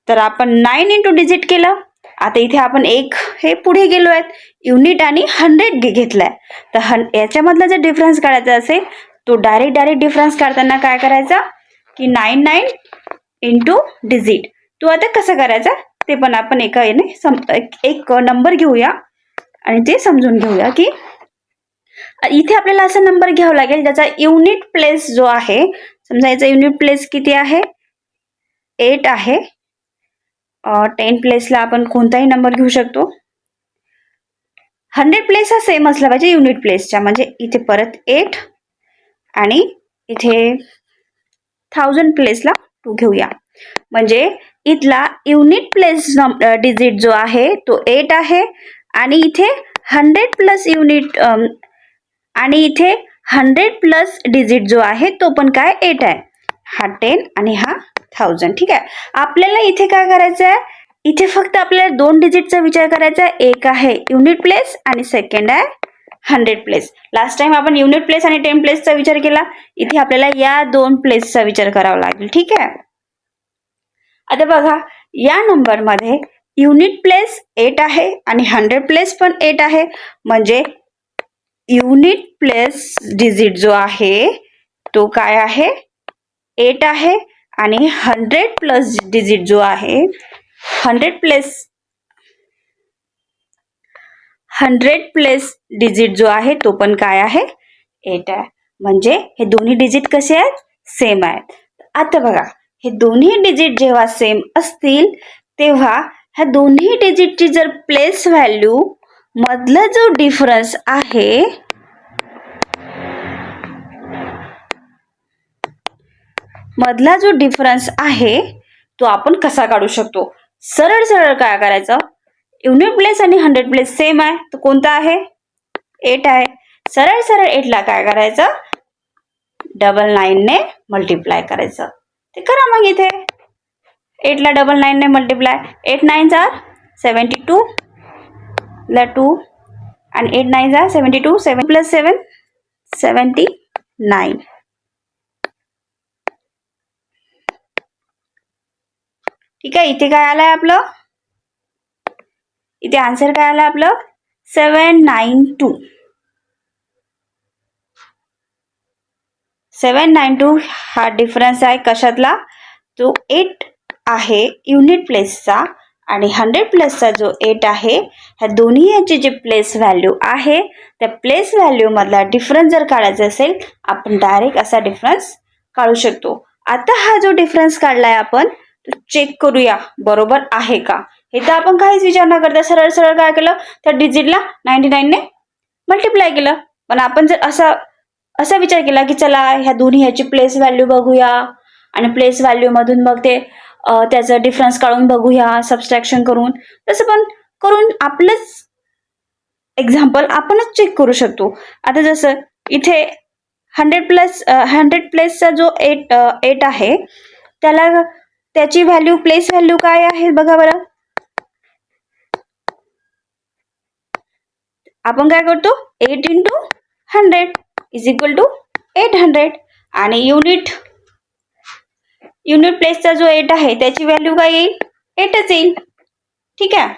तर आपण 9 इंटू डिजिट केलं. आता इथे आपण एक हे पुढे गेलो आहेत, युनिट आणि 100 घेतलाय. तर याच्यामधला जर डिफरन्स काढायचा असेल तो डायरेक्ट डिफरन्स काढताना काय करायचा की 99 इंटू डिजिट. तो आता कसं करायचा ते पण आपण एका एक नंबर घेऊया आणि ते समजून घेऊया की इथे आपल्याला असा नंबर घ्यावा लागेल ज्याचा युनिट प्लेस जो आहे, समजा याचा युनिट प्लेस किती आहे, 8 आहे. 10 प्लेसला आपण कोणताही नंबर घेऊ शकतो. 100 प्लेस हा सेम असला पाहिजे युनिट प्लेसच्या, म्हणजे इथे परत 8 आणि इथे 1000 प्लेसला 2 घेऊया. म्हणजे इथला युनिट प्लेस डिजिट जो आहे तो 8 आहे आणि इथे 100 प्लस युनिट आणि इथे 100 प्लस डिजिट जो आहे तो पण काय 8 आहे. हा 10 आणि हा 1000. ठीक आहे. आपल्याला इथे काय करायचं आहे, इथे फक्त आपल्याला 2 डिजिटचा विचार करायचा आहे. एक आहे युनिट प्लेस आणि सेकंड आहे 100 प्लेस. लास्ट टाइम आपण युनिट प्लेस आणि 10 प्लेसचा विचार केला, इथे आपल्याला या 2 प्लेसचा विचार करावा लागेल. ठीक आहे. आता बघा या नंबरमध्ये युनिट प्लेस 8 आहे आणि 100 प्लेस पण 8 आहे, म्हणजे युनिट प्लेस डिजिट जो आहे तो काय आहे 8 आहे आणि 100 प्लस डिजिट जो आहे 100 प्लस डिजिट जो आहे तो पण काय आहे 8 आहे. म्हणजे हे दोन्ही डिजिट कसे आहेत, सेम आहेत. आता बघा हे दोन्ही डिजिट जेव्हा सेम असतील तेव्हा ह्या दोन्ही डिजिटची जर प्लेस व्हॅल्यू मधला जो डिफरन्स आहे तो आपण कसा काढू शकतो. सरळ सरळ काय करायचं, युनिट प्लेस आणि 100 प्लेस सेम आहे तर कोणता आहे 8 आहे. सरळ सरळ 8 ला काय करायचं 99 ने मल्टिप्लाय करायचं. ते करा मग इथे 8 ला 99 ने मल्टिप्लाय. 8 9 जार 72 ला 2 आणि 8 9 जार 72, 7 प्लस 7 79. ठीक आहे. इथे काय आलंय आपलं, इथे आन्सर काय आलं आपलं 792. 792 हा डिफरन्स आहे कशातला, जो 8 आहे युनिट प्लेसचा आणि 100 प्लसचा जो 8 आहे, ह्या दोन्ही याची जी प्लेस व्हॅल्यू आहे त्या प्लेस व्हॅल्यू मधला डिफरन्स जर काढायचा असेल आपण डायरेक्ट असा डिफरन्स काढू शकतो. आता हा जो डिफरन्स काढलाय आपण चेक करूया बरोबर आहे का. हे तर आपण काहीच विचार न करता सरळ सरळ काय केलं, त्या डिजिटला 99 ने मल्टिप्लाय केलं. पण आपण जर असा विचार केला की चला ह्या दोन्ही ह्याची प्लेस व्हॅल्यू बघूया आणि प्लेस व्हॅल्यू मधून मग ते त्याचं डिफरन्स काढून बघूया सबस्ट्रॅक्शन करून, तसं पण करून आपलंच एक्झाम्पल आपणच चेक करू शकतो. आता जसं इथे 100 प्लेसचा जो 8 आहे त्याची व्हॅल्यू प्लेस व्हॅल्यू काय आहे बघा बरं. आपण काय करतो 8 इंटू 100 इज इक्वल टू 800 आणि युनिट प्लेसचा जो 8 आहे त्याची व्हॅल्यू काय येईल 8च येईल. ठीक आहे.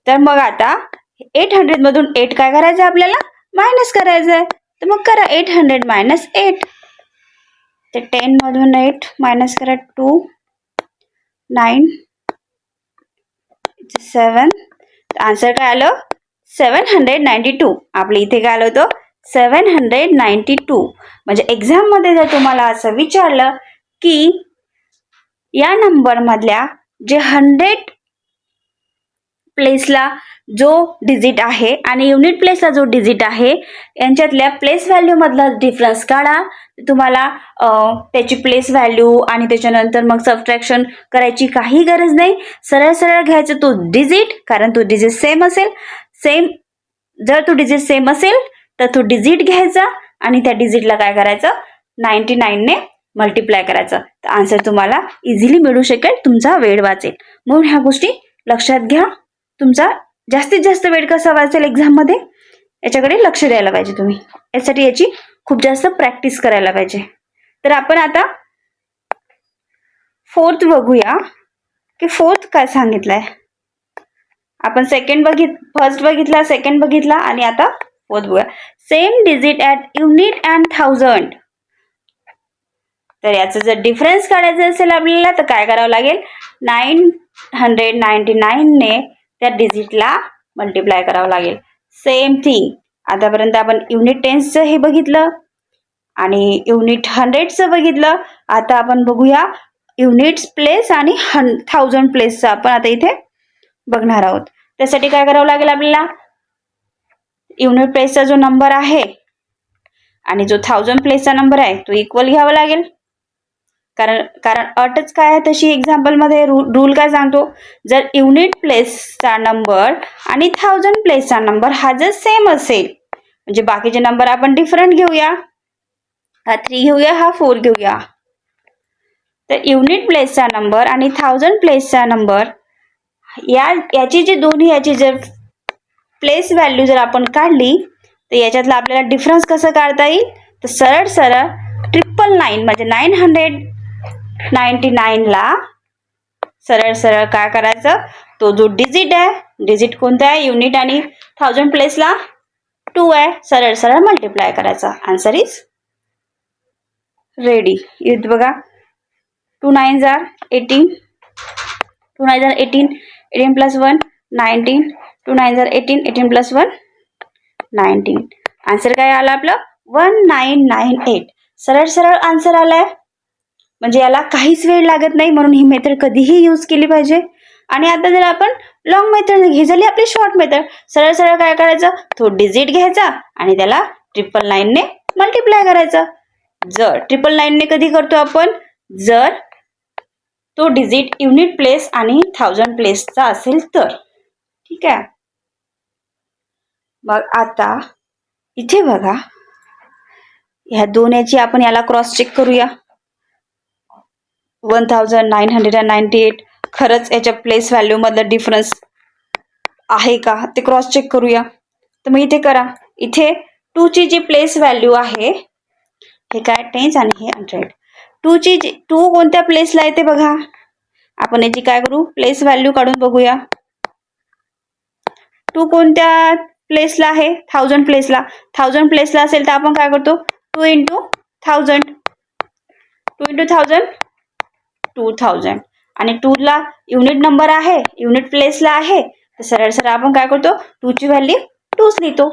तर मग आता 800 मधून 8 काय करायचं आपल्याला मायनस करायचं आहे. तर मग करा 800 मायनस 8. तर 10 मधून 8 मायनस करा 2 9 7. आन्सर काय आलं 792. आपल्या इथे काय आलं होतं 792. म्हणजे एक्झाम मध्ये जर तुम्हाला असं विचारलं की या नंबर मधल्या जे 100 प्लेसला जो डिजिट आहे आणि युनिट प्लेसला जो डिजिट आहे यांच्यातल्या प्लेस व्हॅल्यू मधला डिफरन्स काढा. तुम्हाला त्याची प्लेस व्हॅल्यू आणि त्याच्यानंतर मग सबट्रॅक्शन करायची काही गरज नाही. सरळ सरळ घ्यायचं तो डिजिट, कारण तो डिजिट सेम असेल. जर तो डिजिट सेम असेल तर तो डिजिट घ्यायचा आणि त्या डिजिटला काय करायचं 99 ने मल्टिप्लाय करायचं. तर आन्सर तुम्हाला इझिली मिळू शकेल, तुमचा वेळ वाचेल. म्हणून ह्या गोष्टी लक्षात घ्या. तुमचा जास्तीत जास्त वेळ कसा वाचेल एक्झाममध्ये याच्याकडे लक्ष द्यायला पाहिजे तुम्ही. यासाठी याची खूप जास्त प्रॅक्टिस करायला पाहिजे. तर आपण आता फोर्थ बघूया की फोर्थ काय सांगितलंय. आपण फर्स्ट बघितला, सेकंड बघितला आणि आता फोर्थ बघूया. Same digit at unit and 1000. तर याचं जर डिफरन्स काढायचं असेल आपल्याला तर काय करावं लागेल, 999 ने त्या डिजिटला मल्टिप्लाय करावं लागेल. सेम थिंग आतापर्यंत आपण युनिट टेन्सचं हे बघितलं आणि युनिट हंड्रेडचं बघितलं. आता आपण बघूया युनिट्स प्लेस आणि 1000 प्लेसचं आपण आता इथे बघणार आहोत. त्यासाठी काय करावं लागेल आपल्याला, युनिट प्लेसचा जो नंबर आहे आणि जो 1000 प्लेसचा नंबर आहे तो इक्वल घ्यावा लागेल. कारण अटच काय आहे तशी एक्झाम्पलमध्ये रूल काय सांगतो, जर युनिट प्लेसचा नंबर आणि 1000 प्लेसचा नंबर हा जर सेम असेल, म्हणजे बाकीचे नंबर आपण डिफरंट घेऊया, हा 3 घेऊया, हा 4 घेऊया, तर युनिट प्लेसचा नंबर आणि 1000 प्लेसचा नंबर याची जी दोन्ही याची जर प्लेस व्हॅल्यू जर आपण काढली तर याच्यातला आपल्याला डिफरन्स कसं काढता येईल, तर सरळ 999 म्हणजे 999 ला सरळ काय करायचं, तो जो डिजिट आहे, डिजिट कोणता आहे, युनिट आणि 1000 प्लेसला 2 आहे, सरळ मल्टिप्लाय करायचा. Answer is ready. इथे बघा 2 9s are 18, 2 9s are 18, 18 plus 1 19, 2 9s are 18, 18 plus 1 19. Answer काय आला आपलं 1998. सरळ आन्सर आलाय, म्हणजे याला काहीच वेळ लागत नाही, म्हणून ही मेथड कधीही यूज केली पाहिजे. आणि आता जर आपण लॉंग मेथड ही झाली आपली शॉर्ट मेथड. सरळ काय करायचं, तो डिजिट घ्यायचा आणि त्याला 999 ने मल्टिप्लाय करायचं. जर 999 ने कधी करतो आपण, जर तो डिजिट युनिट प्लेस आणि 1000 प्लेसचा असेल तर. ठीक आहे, मग आता इथे बघा ह्या दोन याची आपण याला क्रॉस चेक करूया. 1998 खरंच याच्या प्लेस व्हॅल्यू मधलं डिफरन्स आहे का ते क्रॉस चेक करूया. तर मग इथे करा, इथे 2 ची जी प्लेस व्हॅल्यू आहे, हे काय 10 आणि हे 100, 2 कोणत्या प्लेसला आहे ते बघा. आपण याची काय करू, प्लेस व्हॅल्यू काढून बघूया. 2 कोणत्या प्लेसला आहे, 1000 प्लेसला. 1000 प्लेसला असेल तर आपण काय करतो, 2 into 1000, 2 into 1000 2000, आणि 2 ला युनिट नंबर आहे, युनिट प्लेसला आहे, तर सरळ आपण काय करतो, 2 ची व्हॅल्यू 2 लिहितो.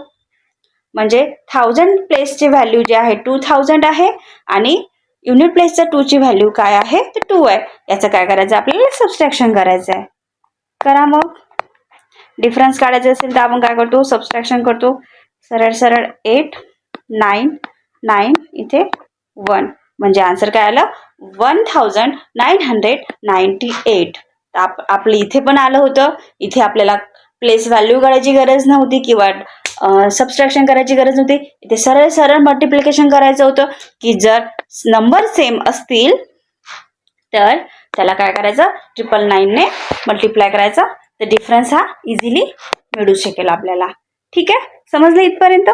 म्हणजे 1000 प्लेसची व्हॅल्यू जी आहे 2000 आहे आणि युनिट प्लेसच्या 2 ची व्हॅल्यू काय आहे, तर 2 आहे. याचं काय करायचं, आपल्याला सबट्रॅक्शन करायचं आहे. करा मग. डिफरन्स काढायचा असेल तर आपण काय करतो, सबट्रॅक्शन करतो. सरळ 8 9 9 इथे 1, म्हणजे आन्सर काय आलं 1998. आपलं इथे पण आलं होतं. इथे आपल्याला प्लेस व्हॅल्यू काढायची गरज नव्हती किंवा सबट्रॅक्शन करायची गरज नव्हती. इथे सरळ मल्टिप्लिकेशन करायचं होतं, की जर नंबर सेम असतील तर त्याला काय करायचं, 999 ने मल्टिप्लाय करायचा, तर डिफरन्स हा इझिली मिळू शकेल आपल्याला. ठीक आहे, समजलं इथपर्यंत.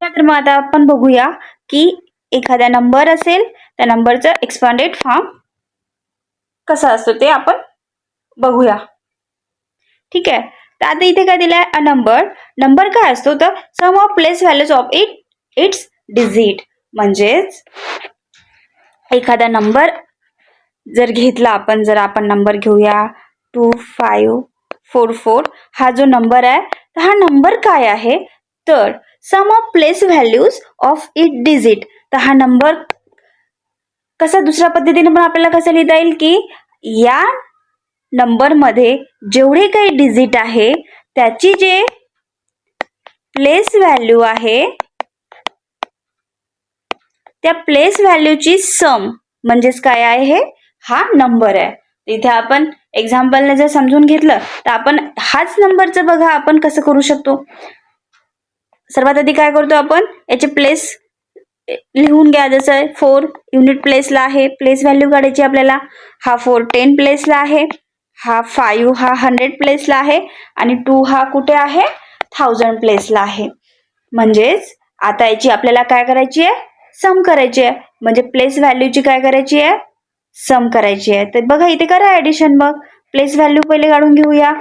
तर मग आता आपण बघूया की एखादा नंबर असेल त्या नंबरचं एक्सपांडेड फॉर्म कसा असतो ते आपण बघूया. ठीक आहे, तर आता इथे काय दिलंय, अ नंबर काय असतो, तर sum of place values of its digit. म्हणजेच एखादा नंबर जर घेतला आपण, जर आपण नंबर घेऊया 2544, हा जो नंबर आहे तर हा नंबर काय आहे, तर sum of place values of it digit. तर हा नंबर कसा दुसऱ्या पद्धतीने पण आपल्याला कसं लिहिता येईल, की या नंबरमध्ये जेवढे काही डिजिट आहे त्याची जे प्लेस व्हॅल्यू आहे त्या प्लेस व्हॅल्यूची सम म्हणजेच काय आहे, हा नंबर आहे. इथे आपण एक्झाम्पलने जर समजून घेतलं तर आपण हाच नंबरचं बघा आपण कसं करू शकतो. सर्वात आधी काय करतो, आपण याचे प्लेस लिहून घ्या. जसं 4 युनिट प्लेसला आहे, प्लेस व्हॅल्यू काढायची आपल्याला. हा 4 10 प्लेसला आहे, हा 5 हा 100 प्लेसला आहे आणि 2 हा कुठे आहे, 1000 प्लेसला आहे. म्हणजेच आता याची आपल्याला काय करायची आहे, सम करायची आहे. म्हणजे प्लेस व्हॅल्यूची काय करायची आहे, सम करायची आहे. तर बघा इथे करा ॲडिशन. मग प्लेस व्हॅल्यू पहिले काढून घेऊया.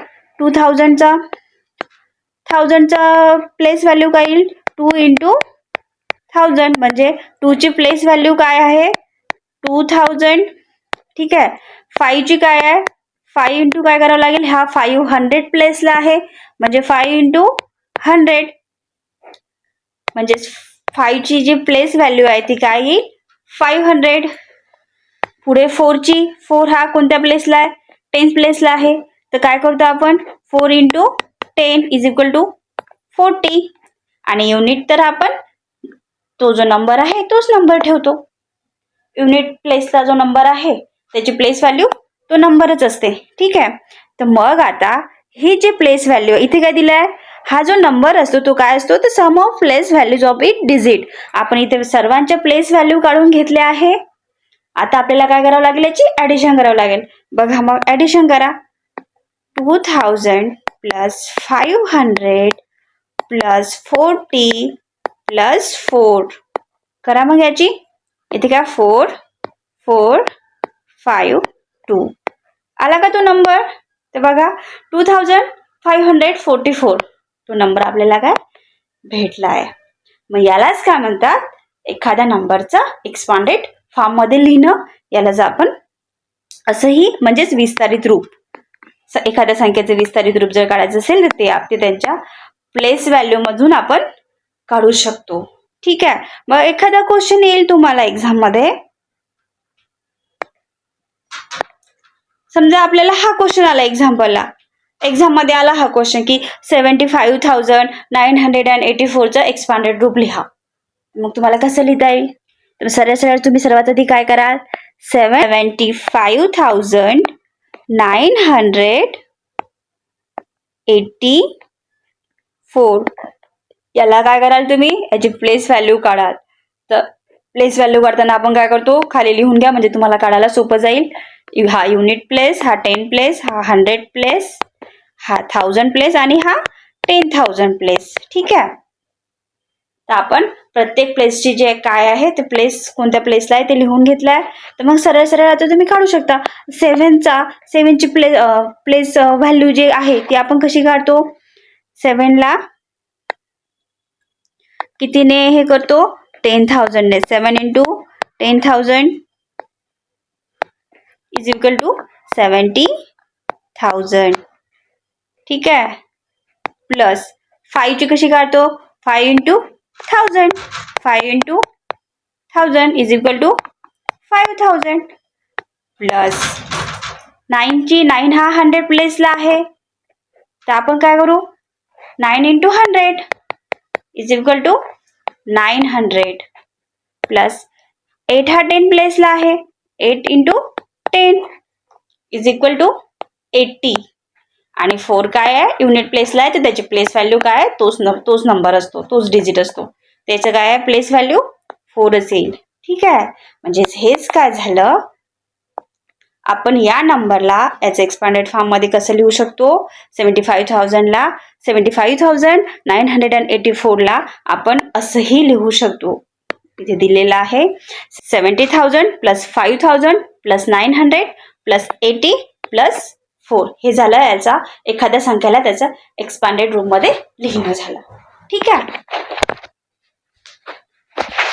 1000चा प्लेस व्हॅल्यू काय येईल, 2 into 1000 म्हणजे 2 ची प्लेस व्हॅल्यू काय आहे 2000. ठीक आहे. 5 ची काय आहे 5 इंटू काय करावं लागेल हा 500 प्लेसला आहे म्हणजे 5 इंटू 100 म्हणजे 5 ची जी प्लेस व्हॅल्यू आहे ती काय येईल 500. पुढे 4 ची 4 हा कोणत्या प्लेसला आहे 10th प्लेसला आहे तर काय करतो आपण 4 इंटू 10 इज इक्वल टू 40 आणि युनिट तर आपण तो जो नंबर आहे तोच नंबर ठेवतो. युनिट प्लेसचा जो नंबर आहे त्याची प्लेस व्हॅल्यू तो नंबरच असते. ठीक आहे. तर मग आता ही जी प्लेस व्हॅल्यू इथे काय दिलं आहे हा जो नंबर असतो तो काय असतो तर sum of place values of it digit. आपण इथे सर्वांच्या प्लेस व्हॅल्यू काढून घेतले आहे. आता आपल्याला काय करावं लागेल याची ॲडिशन करावं लागेल. बघा मग ॲडिशन करा 2000 प्लस 500 प्लस 40 प्लस 4 करा मग याची इथे काय 4 4 5 2 आला का तो नंबर. तर बघा 2544 तो नंबर आपल्याला काय भेटला आहे. मग यालाच काय म्हणतात एखाद्या नंबरचा एक्सपांडेड फॉर्म मध्ये लिहिणं. यालाच आपण असंही म्हणजेच विस्तारित रूप एखाद्या संख्येचे विस्तारित रूप जर काढायचं असेल तर ते त्यांच्या प्लेस व्हॅल्यू मधून आपण काढू शकतो. ठीक आहे. मग एखादा क्वेश्चन येईल तुम्हाला एक्झाम मध्ये समजा आपल्याला हा क्वेश्चन आला एक्झाम मध्ये आला हा क्वेश्चन की 75,984 चा एक्सपांडेड रूप लिहा. मग तुम्हाला कसं लिहिता येईल तर सरळ तुम्ही सर्वात आधी काय कराल 75,984 याला काय कराल तुम्ही याची प्लेस व्हॅल्यू काढाल. तर प्लेस व्हॅल्यू काढताना आपण काय करतो खाली लिहून घ्या म्हणजे तुम्हाला काढायला सोपं जाईल. हा युनिट प्लेस हा 10 प्लेस हा 100 प्लेस हा 1000 प्लेस आणि हा 10,000 प्लेस. ठीक आहे. तर आपण प्रत्येक प्लेसची जे काय आहे ते प्लेस कोणत्या प्लेसला आहे ते लिहून घेतलाय. तर मग सरळ आता तुम्ही काढू शकता 7 ची प्लेस व्हॅल्यू जी आहे ती आपण कशी काढतो 7 ला कितीने हे करतो 10,000 ने 7 इंटू 10,000 इज इक्वल टू 70,000. ठीक आहे. प्लस 5 ची कशी काढतो 5 into 1000 5 into 1000 is equal to 5,000 plus 9 ची 9 हा 100 प्लेसला आहे तर आपण काय करू 9 into 100 is equal to 900 plus 8 हा 10 प्लेसला आहे 8 इंटू 10 इज इक्वल टू 80 आणि 4 काय आहे युनिट प्लेसला आहे तर त्याची प्लेस व्हॅल्यू काय आहे तोच नंबर असतो तोच डिजिट असतो त्याचं काय आहे प्लेस व्हॅल्यू 4च येईल. ठीक आहे. म्हणजे हेच काय झालं आपण या नंबरला याचं एक्सपांडेड फॉर्म मध्ये कसं लिहू शकतो 75,984 ला आपण असंही लिहू शकतो. इथे दिलेलं आहे 70,000 प्लस 5,000 प्लस 900 प्लस 80 प्लस 4 हे झालं याचा एखाद्या संख्येला त्याचा एक्सपांडेड रूप मध्ये लिहिणं झालं. ठीक आहे.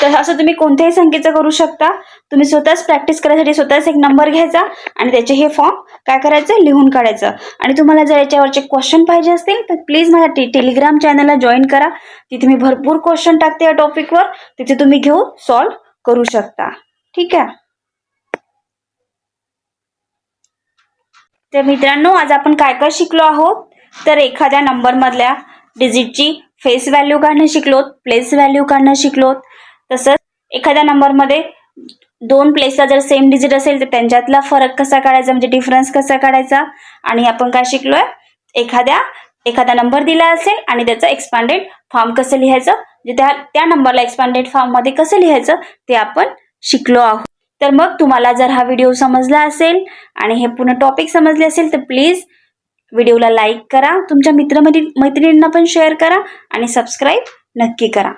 तर असं तुम्ही कोणत्याही संख्येचं करू शकता. तुम्ही स्वतःच प्रॅक्टिस करायसाठी स्वतःच एक नंबर घ्यायचा आणि त्याचे हे फॉर्म काय करायचं लिहून काढायचं. आणि तुम्हाला जर याच्यावरचे क्वेश्चन पाहिजे असतील तर प्लीज माझ्या टेलिग्राम चॅनलला जॉईन करा. तिथे मी भरपूर क्वेश्चन टाकते या टॉपिकवर तिथे तुम्ही घेऊन सॉल्व्ह करू शकता. ठीक आहे. तर मित्रांनो आज आपण काय काय शिकलो आहोत तर एखाद्या नंबर मधल्या डिजिटची फेस व्हॅल्यू काढणं शिकलोत प्लेस व्हॅल्यू काढणं शिकलोत. तसंच एखाद्या नंबरमध्ये 2 प्लेसला जर सेम डिजिट असेल तर त्यांच्यातला फरक कसा काढायचा म्हणजे डिफरन्स कसा काढायचा. आणि आपण काय शिकलोय एखादा नंबर दिला असेल आणि त्याचं एक्सपांडेड फॉर्म कसं लिहायचं म्हणजे त्या नंबरला एक्सपांडेड फॉर्म मध्ये कसं लिहायचं ते आपण शिकलो आहोत. तर मग तुम्हाला जर हा व्हिडिओ समजला असेल आणि हे पूर्ण टॉपिक समजले असेल तर प्लीज व्हिडिओला लाईक करा तुमच्या मैत्रिणींना पण शेअर करा आणि सबस्क्राईब नक्की करा.